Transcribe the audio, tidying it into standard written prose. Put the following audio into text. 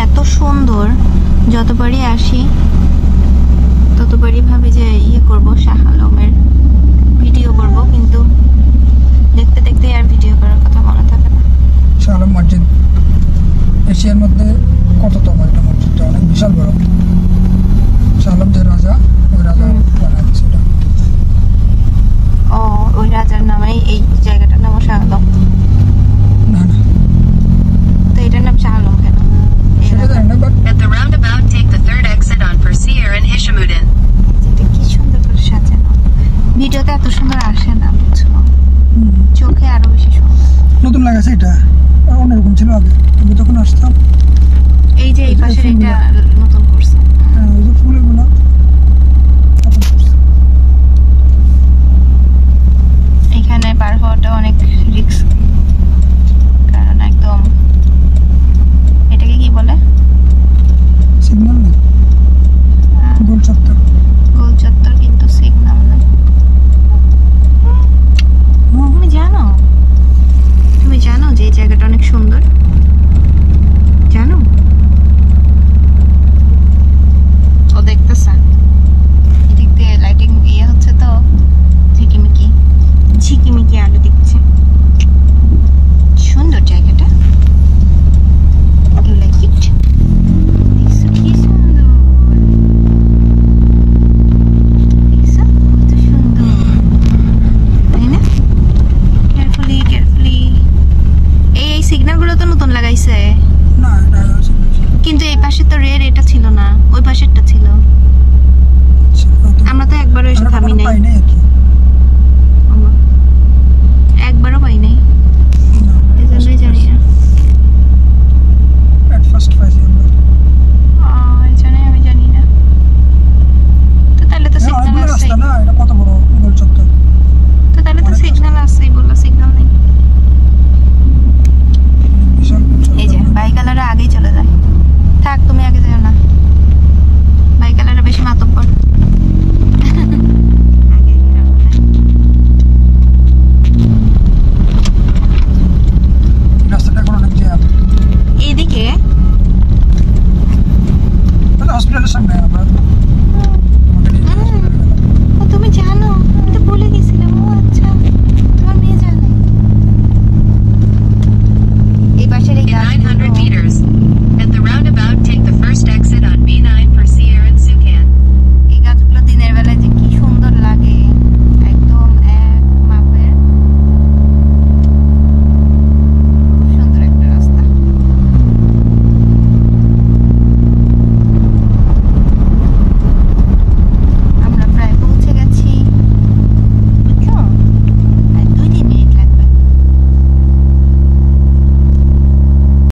এত সুন্দর, যতবারই আসি ততবারই ভাবি যে করব, শাহ আলমের ভিডিও করব, কিন্তু দেখতে দেখতে আর ভিডিও করার কথা মনে থাকে না। শাহ আলম মসজিদ এশিয়ার মধ্যে কততম? এটা মসজিদটা অনেক বিশাল বড়। শাহ আলম যে রাজা, ওই রাজা বানাইছে এটা। ও, ওই রাজার নামেই এই জায়গাটার নাম শাহ আলম? না না, তো এটার নাম শাহ আলম কেন? সেটা জানি না, but At the roundabout, take the third exit on Persier and Hishamudin. এটা কি সুন্দর করে সাজানো, ভিডিওতে এত সুন্দর আসে না, বুঝছো? চোখে আরো বেশি সুন্দর। নতুন লাগাছে এটা, অন্যরকম ছিল আগে, আমি তখন আসতাম। এই যে এই পাশের এটা নতুন করছে। ওই যে ফুলগুলো এখানে পার হওয়াটা অনেক রিস্ক, কারণ একদম, এটাকে কি বলে, সিগন্যাল নেই, গোল চত্বর। গোল চত্বর, কিন্তু সিগন্যাল নেই। তুমি জানো যে এই জায়গাটা অনেক সুন্দর? জানো? ও দেখতেছে এদিক দিয়ে লাইটিং হচ্ছে তো, ঝিকিমিকি ঝিকিমিকি আলো দিচ্ছে। সুন্দর জায়গাটা, ইউ লাইক ইট? দেখছো কি সুন্দর, দেখছো কত সুন্দর, তাই না? Carefully carefully. এই সিগন্যালগুলো তো নতুন লাগাইছে, না এটা কিন্তু এই পাশে তো রেড, এটা ছিল না, ওই পাশেরটা ছিল। আমরা তো একবারও এসে থামি নাই, পাই নাই আর কি। একবারও পাই নাই।